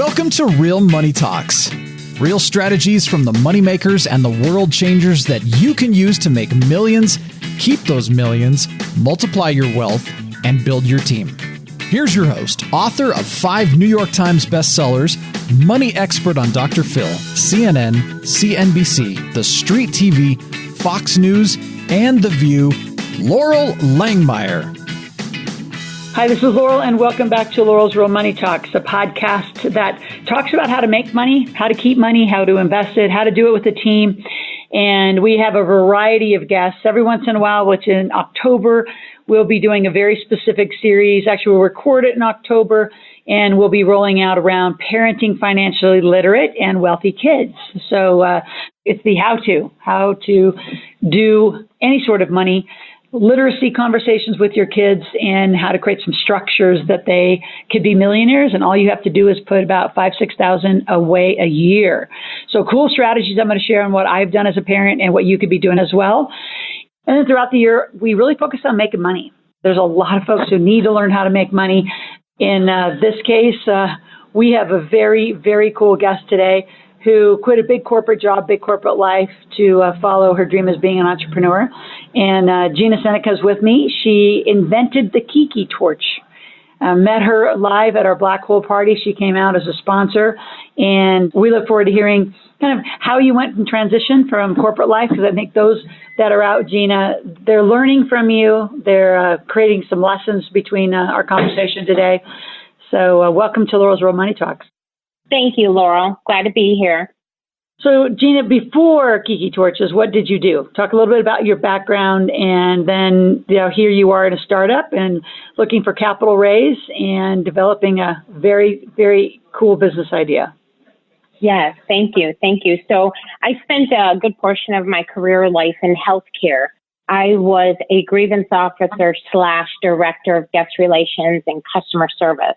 Welcome to Real Money Talks. Real strategies from the moneymakers and the world changers that you can use to make millions, keep those millions, multiply your wealth, and build your team. Here's your host, author of 5 New York Times bestsellers, money expert on Dr. Phil, CNN, CNBC, The Street TV, Fox News, and The View, Laurel Langmeyer. Hi, this is Laurel, and welcome back to Laurel's Real Money Talks, a podcast that talks about how to make money, how to keep money, how to invest it, how to do it with a team. And we have a variety of guests. Every once in a while, which in October, we'll be doing a very specific series. Actually, we'll record it in October, and we'll be rolling out around parenting financially literate and wealthy kids. So it's the how to do any sort of money literacy conversations with your kids, and how to create some structures that they could be millionaires. And all you have to do is put about $5,000-$6,000 away a year. So cool strategies I'm going to share on what I've done as a parent and what you could be doing as well. And then throughout the year, we really focus on making money. There's a lot of folks who need to learn how to make money. In this case, we have a very, very cool guest today who quit a big corporate job, big corporate life to follow her dream as being an entrepreneur. And Gina Seneca is with me. She invented the TIKI Torch. Met her live at our Black Hole party. She came out as a sponsor. And we look forward to hearing kind of how you went from transition from corporate life, because I think those that are out, Gina, they're learning from you. They're creating some lessons between our conversation today. So welcome to Laurel's Real Money Talks. Thank you, Laurel. Glad to be here. So, Gina, before TIKI Torches, what did you do? Talk a little bit about your background, and then here you are in a startup and looking for capital raise and developing a very, very cool business idea. Yes, thank you. Thank you. So I spent a good portion of my career life in healthcare. I was a grievance officer / director of guest relations and customer service.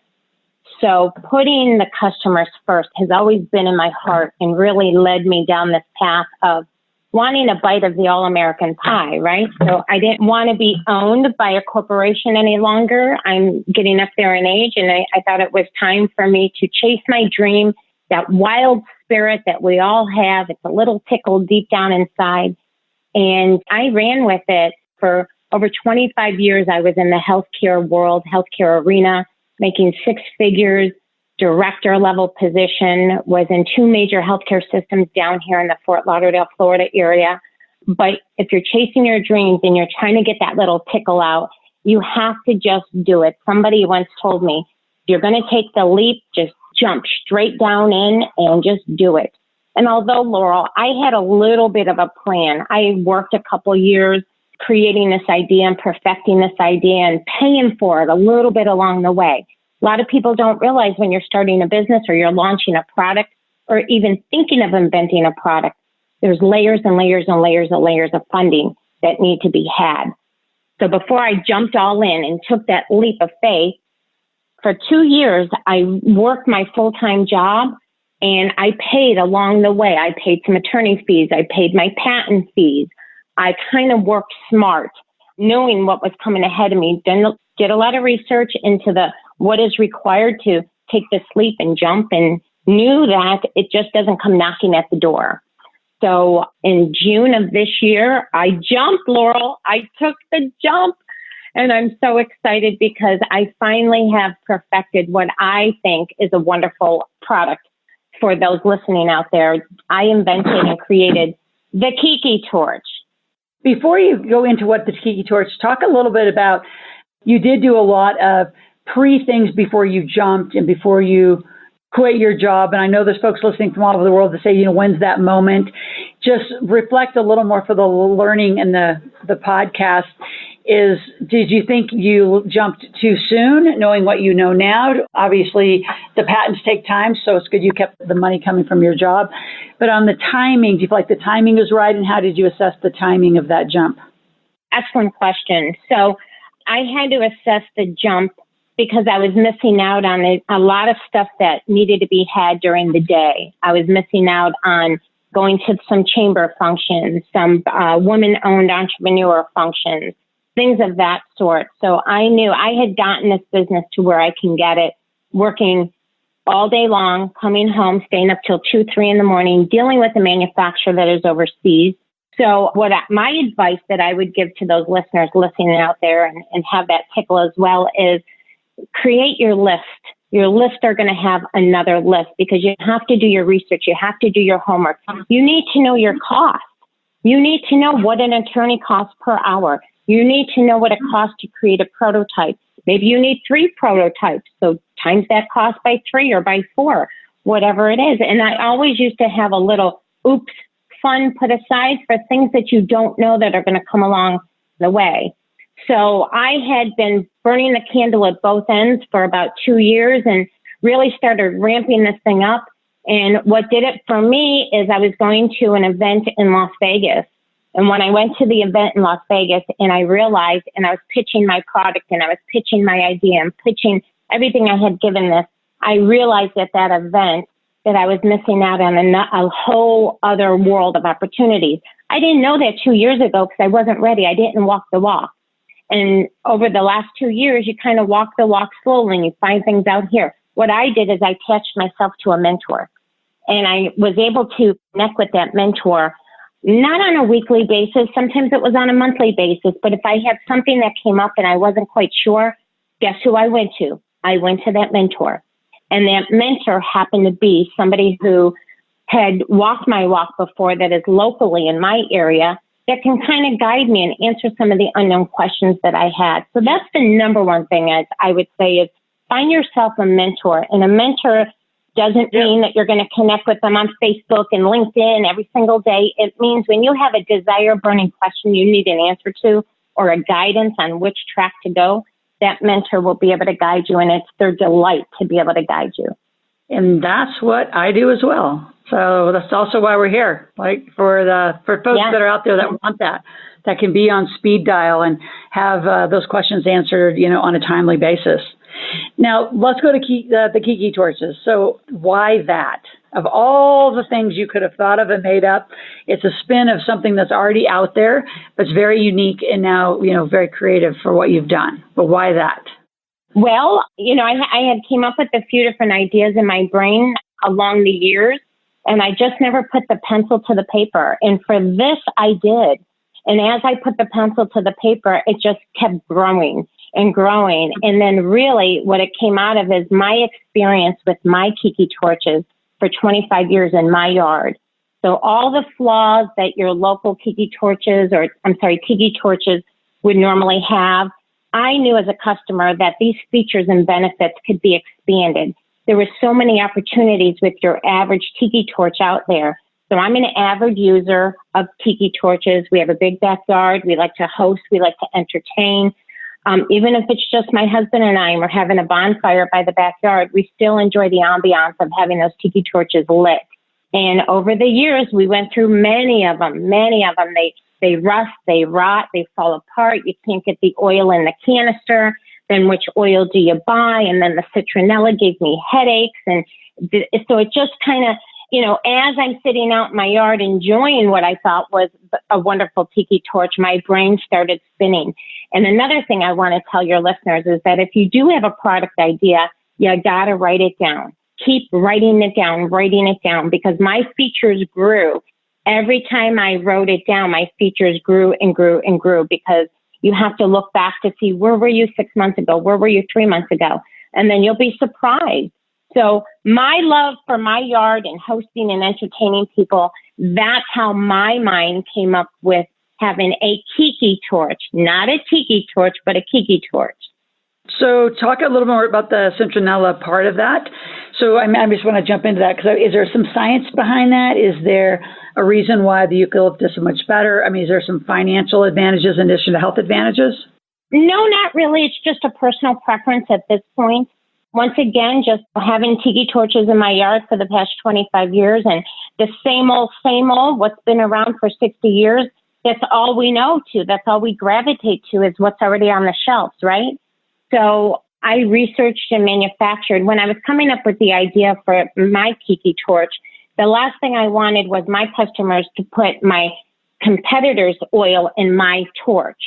So putting the customers first has always been in my heart and really led me down this path of wanting a bite of the all-American pie, right? So I didn't want to be owned by a corporation any longer. I'm getting up there in age, and I thought it was time for me to chase my dream, that wild spirit that we all have. It's a little tickle deep down inside. And I ran with it for over 25 years. I was in the healthcare world, healthcare arena, making 6 figures, director level position, was in 2 major healthcare systems down here in the Fort Lauderdale, Florida area. But if you're chasing your dreams and you're trying to get that little tickle out, you have to just do it. Somebody once told me, you're going to take the leap, just jump straight down in and just do it. And although, Laurel, I had a little bit of a plan. I worked a couple years creating this idea and perfecting this idea and paying for it a little bit along the way. A lot of people don't realize when you're starting a business or you're launching a product or even thinking of inventing a product, there's layers and layers and layers and layers of funding that need to be had. So before I jumped all in and took that leap of faith, for 2 years, I worked my full-time job and I paid along the way. I paid some attorney fees. I paid my patent fees. I kind of worked smart, knowing what was coming ahead of me. Did a lot of research into what is required to take this leap and jump, and knew that it just doesn't come knocking at the door. So in June of this year, I jumped, Laurel. I took the jump, and I'm so excited because I finally have perfected what I think is a wonderful product for those listening out there. I invented and created the TIKI Torch. Before you go into what the TIKI Torch, talk a little bit about, you did do a lot of pre-things before you jumped and before you quit your job. And I know there's folks listening from all over the world that say, when's that moment? Just reflect a little more for the learning and the podcast. Did you think you jumped too soon, knowing what you know now? Obviously, the patents take time, so it's good you kept the money coming from your job. But on the timing, do you feel like the timing was right, and how did you assess the timing of that jump? Excellent question. So I had to assess the jump because I was missing out on a lot of stuff that needed to be had during the day. I was missing out on going to some chamber functions, some women-owned entrepreneur functions, things of that sort. So I knew I had gotten this business to where I can get it working all day long, coming home, staying up till 2, 3 in the morning, dealing with a manufacturer that is overseas. So my advice that I would give to those listeners listening out there and have that tickle as well is create your list. Your lists are going to have another list because you have to do your research. You have to do your homework. You need to know your cost. You need to know what an attorney costs per hour. You need to know what it costs to create a prototype. Maybe you need 3 prototypes. So times that cost by 3 or by 4, whatever it is. And I always used to have a little oops fund put aside for things that you don't know that are going to come along the way. So I had been burning the candle at both ends for about 2 years and really started ramping this thing up. And what did it for me is I was going to an event in Las Vegas. And when I went to the event in Las Vegas and I realized, and I was pitching my product and I was pitching my idea and pitching everything I had given this, I realized at that event that I was missing out on a whole other world of opportunities. I didn't know that 2 years ago because I wasn't ready. I didn't walk the walk. And over the last 2 years, you kind of walk the walk slowly and you find things out here. What I did is I attached myself to a mentor. And I was able to connect with that mentor, not on a weekly basis. Sometimes it was on a monthly basis. But if I had something that came up and I wasn't quite sure, guess who I went to? I went to that mentor. And that mentor happened to be somebody who had walked my walk before that is locally in my area that can kind of guide me and answer some of the unknown questions that I had. So that's the number one thing I would say is find yourself a mentor. And a mentor doesn't mean that you're going to connect with them on Facebook and LinkedIn every single day. It means when you have a desire burning question you need an answer to or a guidance on which track to go, that mentor will be able to guide you, and it's their delight to be able to guide you. And that's what I do as well. So that's also why we're here, like for folks that are out there that want that can be on speed dial and have those questions answered, on a timely basis. Now, let's go to the TIKI Torches. So why that? Of all the things you could have thought of and made up, it's a spin of something that's already out there, but it's very unique and now, very creative for what you've done. But why that? Well, I had came up with a few different ideas in my brain along the years, and I just never put the pencil to the paper. And for this, I did. And as I put the pencil to the paper, it just kept growing and growing. And then really what it came out of is my experience with my TIKI Torches for 25 years in my yard. So all the flaws that your local TIKI Torches would normally have, I knew as a customer that these features and benefits could be expanded. There were so many opportunities with your average TIKI torch out there. So I'm an avid user of TIKI Torches. We have a big backyard. We like to host. We like to entertain. Even if it's just my husband and I and we're having a bonfire by the backyard, we still enjoy the ambiance of having those TIKI torches lit. And over the years, we went through many of them. They rust, they rot, they fall apart. You can't get the oil in the canister. Then which oil do you buy? And then the citronella gave me headaches. And so it just kind of, as I'm sitting out in my yard enjoying what I thought was a wonderful TIKI torch, my brain started spinning. And another thing I want to tell your listeners is that if you do have a product idea, you got to write it down. Keep writing it down, because my features grew. Every time I wrote it down, my features grew and grew and grew, because you have to look back to see where were you 6 months ago? Where were you 3 months ago? And then you'll be surprised. So my love for my yard and hosting and entertaining people, that's how my mind came up with having a TIKI torch, not a tiki torch, but a TIKI torch. So talk a little more about the citronella part of that. So I just want to jump into that, because is there some science behind that? Is there a reason why the eucalyptus is much better? Is there some financial advantages in addition to health advantages? No, not really. It's just a personal preference at this point. Once again, just having TIKI torches in my yard for the past 25 years and the same old, what's been around for 60 years, that's all we know to. That's all we gravitate to is what's already on the shelves, right? So I researched and manufactured. When I was coming up with the idea for my TIKI torch, the last thing I wanted was my customers to put my competitors' oil in my torch.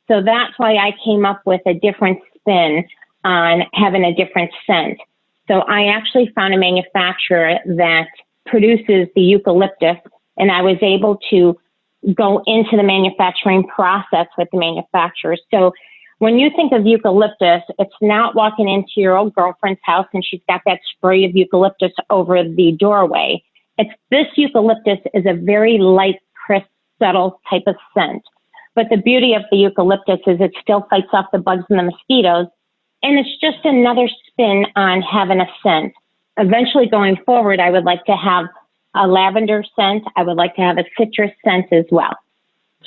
So that's why I came up with a different spin on having a different scent. So I actually found a manufacturer that produces the eucalyptus, and I was able to go into the manufacturing process with the manufacturer. So when you think of eucalyptus, it's not walking into your old girlfriend's house and she's got that spray of eucalyptus over the doorway. It's this eucalyptus is a very light, crisp, subtle type of scent. But the beauty of the eucalyptus is it still fights off the bugs and the mosquitoes. And it's just another spin on having a scent. Eventually going forward, I would like to have a lavender scent. I would like to have a citrus scent as well.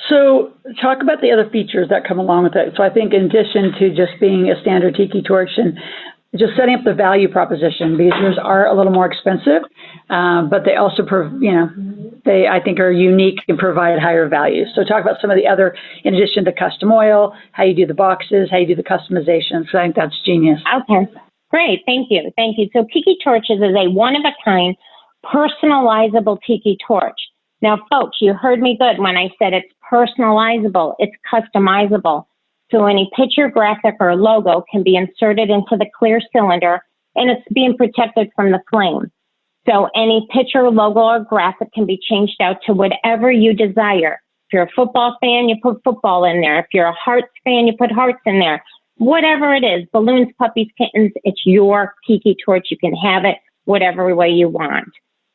So talk about the other features that come along with it. So I think in addition to just being a standard tiki torch and just setting up the value proposition, because yours are a little more expensive, but they also, they I think are unique and provide higher value. So talk about some of the other, in addition to custom oil, how you do the boxes, how you do the customization. So I think that's genius. Okay, great. Thank you. Thank you. So TIKI Torches is a one-of-a-kind personalizable tiki torch. Now, folks, you heard me good when I said it's personalizable, it's customizable. So any picture, graphic, or logo can be inserted into the clear cylinder, and it's being protected from the flame. So any picture, logo, or graphic can be changed out to whatever you desire. If you're a football fan, you put football in there. If you're a hearts fan, you put hearts in there. Whatever it is, balloons, puppies, kittens, it's your tiki torch. You can have it whatever way you want.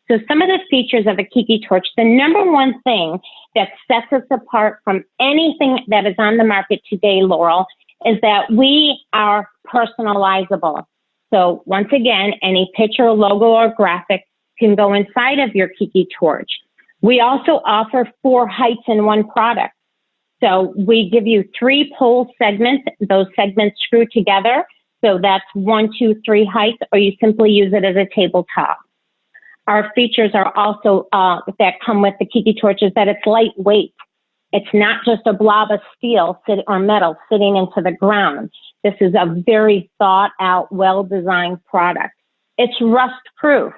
So some of the features of a tiki torch, the number one thing that sets us apart from anything that is on the market today, Laurel, is that we are personalizable. So once again, any picture, logo, or graphic can go inside of your tiki torch. We also offer 4 heights in one product. So we give you 3 pole segments. Those segments screw together. So that's 1, 2, 3 heights, or you simply use it as a tabletop. Our features are also that come with the tiki torches that it's lightweight. It's not just a blob of steel or metal sitting into the ground. This is a very thought out, well-designed product. It's rust-proof.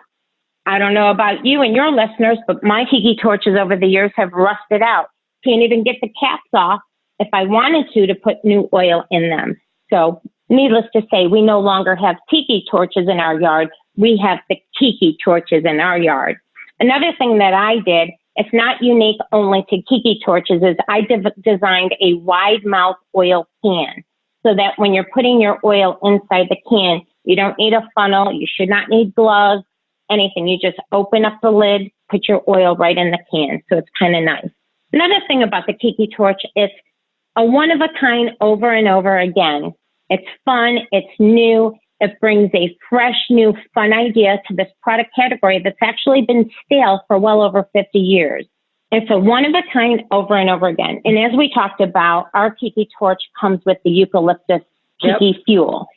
I don't know about you and your listeners, but my tiki torches over the years have rusted out. Can't even get the caps off if I wanted to put new oil in them. So needless to say, we no longer have tiki torches in our yard. We have the tiki torches in our yard. Another thing that I did, it's not unique only to tiki torches, is I designed a wide mouth oil can so that when you're putting your oil inside the can, you don't need a funnel, you should not need gloves, anything. You just open up the lid, put your oil right in the can. So it's kind of nice. Another thing about the tiki torch, it's a one-of-a-kind over and over again. It's fun, it's new. It brings a fresh, new, fun idea to this product category that's actually been stale for well over 50 years. It's a one-of-a-kind over and over again. And as we talked about, our tiki torch comes with the eucalyptus tiki fuel.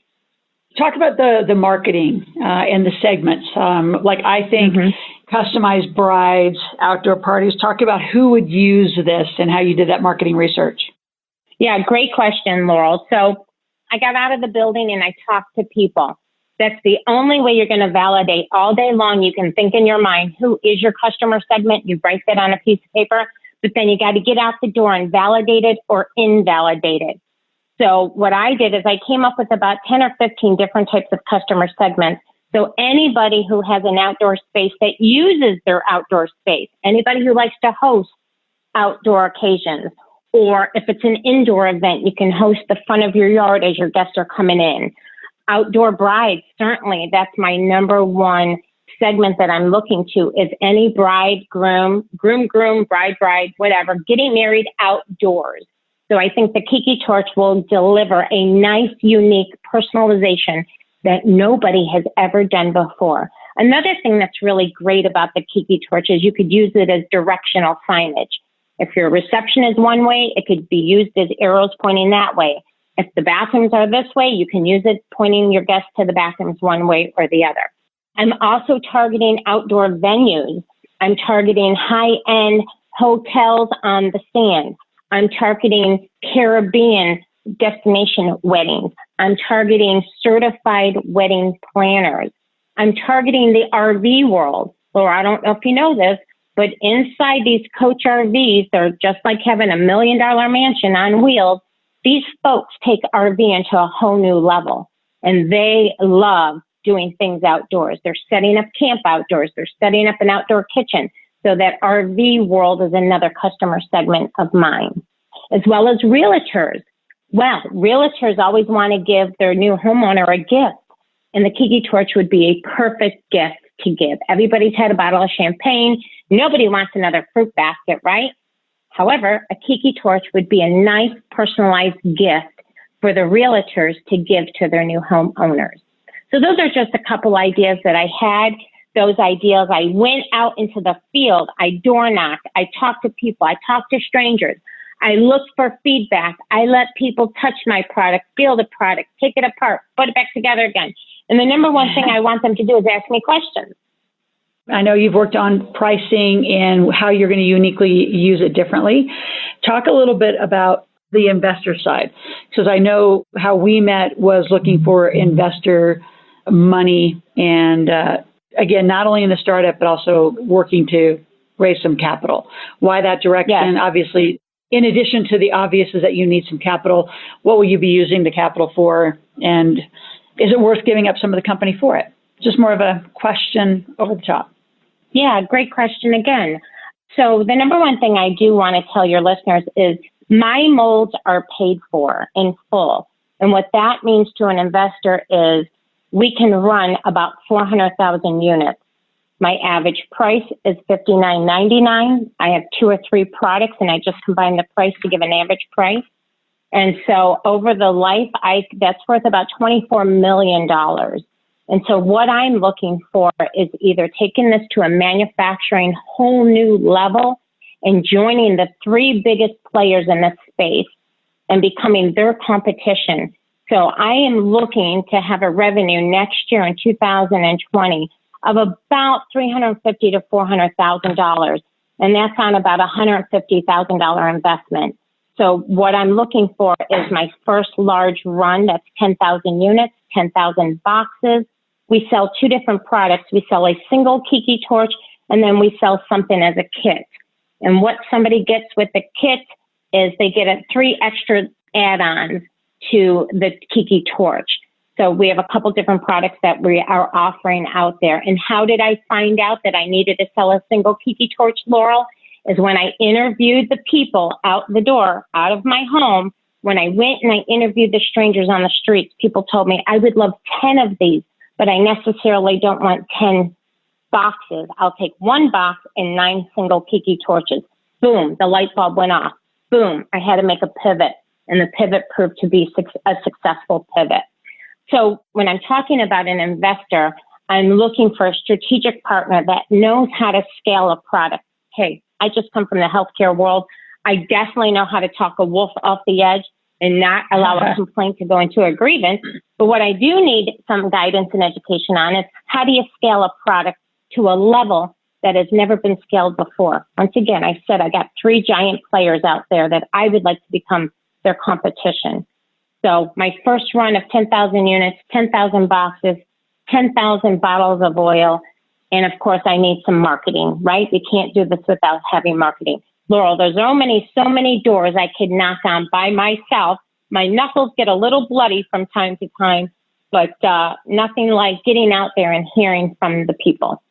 Talk about the marketing and the segments. I think customized brides, outdoor parties. Talk about who would use this and how you did that marketing research. Yeah, great question, Laurel. So I got out of the building and I talked to people. That's the only way you're going to validate all day long. You can think in your mind, who is your customer segment? You write that on a piece of paper, but then you got to get out the door and validate it or invalidate it. So what I did is I came up with about 10 or 15 different types of customer segments. So anybody who has an outdoor space that uses their outdoor space, anybody who likes to host outdoor occasions, or if it's an indoor event, you can host the front of your yard as your guests are coming in. Outdoor brides, certainly, that's my number one segment that I'm looking to, is any bride, groom, bride, whatever, getting married outdoors. So I think the tiki torch will deliver a nice, unique personalization that nobody has ever done before. Another thing that's really great about the tiki torch is you could use it as directional signage. If your reception is one way, it could be used as arrows pointing that way. If the bathrooms are this way, you can use it pointing your guests to the bathrooms one way or the other. I'm also targeting outdoor venues. I'm targeting high-end hotels on the sand. I'm targeting Caribbean destination weddings. I'm targeting certified wedding planners. I'm targeting the RV world. Or I don't know if you know this, but inside these coach RVs, they're just like having $1 million mansion on wheels. These folks take RV into a whole new level, and they love doing things outdoors. They're setting up camp outdoors. They're setting up an outdoor kitchen. So that RV world is another customer segment of mine, as well as realtors. Well, realtors always want to give their new homeowner a gift, and the TIKI Torch would be a perfect gift to give. Everybody's had a bottle of champagne. Nobody wants another fruit basket, right? However, a TIKI Torch would be a nice personalized gift for the realtors to give to their new homeowners. So those are just a couple ideas that I had. Those ideas, I went out into the field, I door knocked, I talked to people, I talked to strangers, I looked for feedback, I let people touch my product, feel the product, take it apart, put it back together again. And the number one thing I want them to do is ask me questions. I know you've worked on pricing and how you're going to uniquely use it differently. Talk a little bit about the investor side, because I know how we met was looking for investor money and, again, not only in the startup, but also working to raise some capital. Why that direction? Yes. Obviously, in addition to the obvious is that you need some capital, what will you be using the capital for? And is it worth giving up some of the company for it? Just more of a question over the top. Yeah, great question again. So the number one thing I do want to tell your listeners is my molds are paid for in full. And what that means to an investor is we can run about 400,000 units. My average price is $59.99. I have 2 or 3 products, and I just combine the price to give an average price. And so over the life, that's worth about $24 million. And so what I'm looking for is either taking this to a manufacturing whole new level and joining the 3 biggest players in this space and becoming their competition. So I am looking to have a revenue next year in 2020 of about $350,000 to $400,000. And that's on about a $150,000 investment. So what I'm looking for is my first large run. That's 10,000 units, 10,000 boxes. We sell 2 different products. We sell a single TIKI Torch, and then we sell something as a kit. And what somebody gets with the kit is they get 3 extra add-ons to the TIKI Torch. So we have a couple different products that we are offering out there. And how did I find out that I needed to sell a single TIKI Torch, Laurel? Is when I interviewed the people out the door, out of my home. When I went and I interviewed the strangers on the streets, people told me, I would love 10 of these, but I necessarily don't want 10 boxes. I'll take 1 box and 9 single TIKI Torches. Boom, the light bulb went off. Boom, I had to make a pivot, and the pivot proved to be a successful pivot. So when I'm talking about an investor, I'm looking for a strategic partner that knows how to scale a product. Hey, I just come from the healthcare world. I definitely know how to talk a wolf off the edge and not allow a complaint to go into a grievance. But what I do need some guidance and education on is how do you scale a product to a level that has never been scaled before? Once again, I said I got 3 giant players out there that I would like to become their competition. So my first run of 10,000 units, 10,000 boxes, 10,000 bottles of oil. And of course, I need some marketing, right? You can't do this without having marketing. Laurel, there's so many doors I could knock on by myself. My knuckles get a little bloody from time to time, but nothing like getting out there and hearing from the people.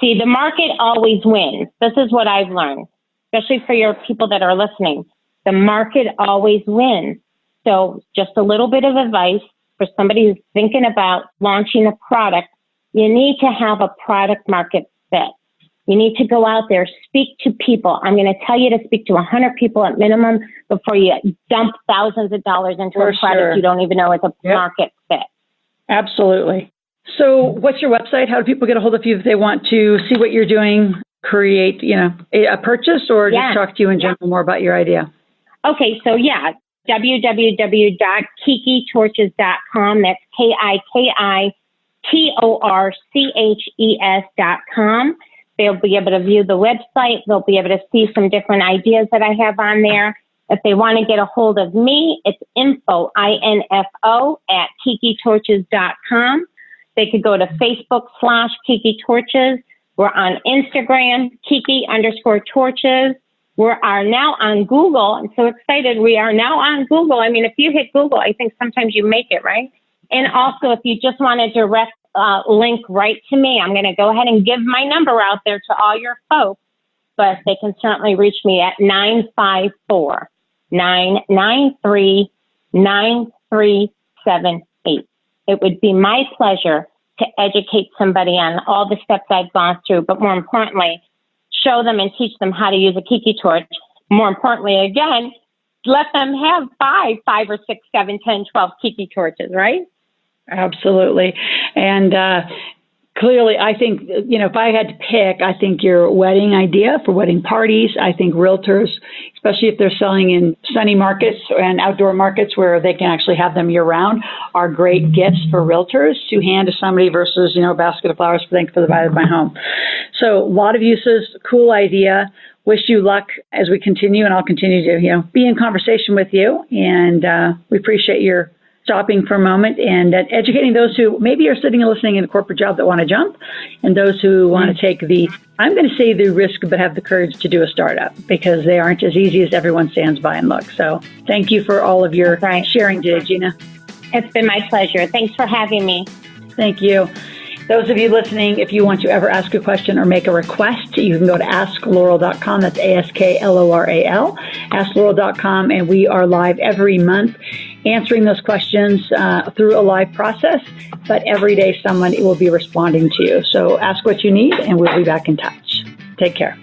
See, the market always wins. This is what I've learned, especially for your people that are listening. The market always wins. So just a little bit of advice for somebody who's thinking about launching a product. You need to have a product market fit. You need to go out there, speak to people. I'm going to tell you to speak to 100 people at minimum before you dump thousands of dollars into a product you don't even know is a market fit. Absolutely. So what's your website? How do people get a hold of you if they want to see what you're doing, create, a purchase, or just talk to you in general more about your idea? Okay, so www.tikitorches.com. That's KIKITORCHES.com. They'll be able to view the website. They'll be able to see some different ideas that I have on there. If they want to get a hold of me, it's info, INFO, at TikiTorches.com. They could go to Facebook /TIKI Torches. We're on Instagram, Tiki_Torches. We are now on Google. I'm so excited. We are now on Google. I mean, if you hit Google, I think sometimes you make it, right? And also, if you just want a direct link right to me. I'm going to go ahead and give my number out there to all your folks, but they can certainly reach me at 954-993-9378. It would be my pleasure to educate somebody on all the steps I've gone through, but more importantly, show them and teach them how to use a TIKI torch. More importantly, again, let them have 5 or 6, 7, 10, 12 TIKI torches, right? Absolutely. And clearly, I think, if I had to pick, I think your wedding idea for wedding parties, I think realtors, especially if they're selling in sunny markets and outdoor markets where they can actually have them year round, are great gifts for realtors to hand to somebody versus, a basket of flowers for the buy of my home. So a lot of uses, cool idea. Wish you luck as we continue, and I'll continue to, be in conversation with you. And we appreciate your stopping for a moment and educating those who maybe are sitting and listening in a corporate job that want to jump, and those who want to take the risk, but have the courage to do a startup, because they aren't as easy as everyone stands by and looks. So thank you for all of your sharing today, Gina. It's been my pleasure. Thanks for having me. Thank you. Those of you listening, if you want to ever ask a question or make a request, you can go to AskLaurel.com. That's AskLoral, AskLaurel.com. And we are live every month answering those questions through a live process. But every day someone will be responding to you. So ask what you need, and we'll be back in touch. Take care.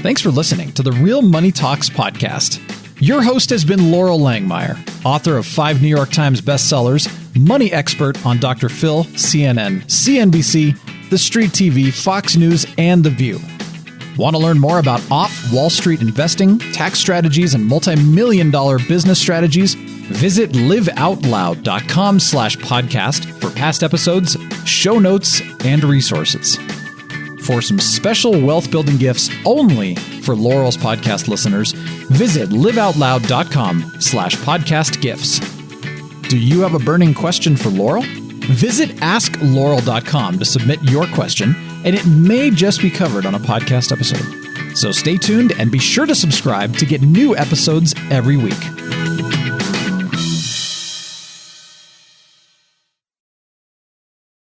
Thanks for listening to the Real Money Talks podcast. Your host has been Laurel Langmeyer, author of 5 New York Times bestsellers, money expert on Dr. Phil, CNN, CNBC, The Street TV, Fox News, and The View. Want to learn more about off-Wall Street investing, tax strategies, and multi-million-dollar business strategies? Visit liveoutloud.com/podcast for past episodes, show notes, and resources. For some special wealth-building gifts only for Laurel's podcast listeners, visit liveoutloud.com/podcast gifts. Do you have a burning question for Laurel? Visit AskLaurel.com to submit your question, and it may just be covered on a podcast episode. So stay tuned and be sure to subscribe to get new episodes every week.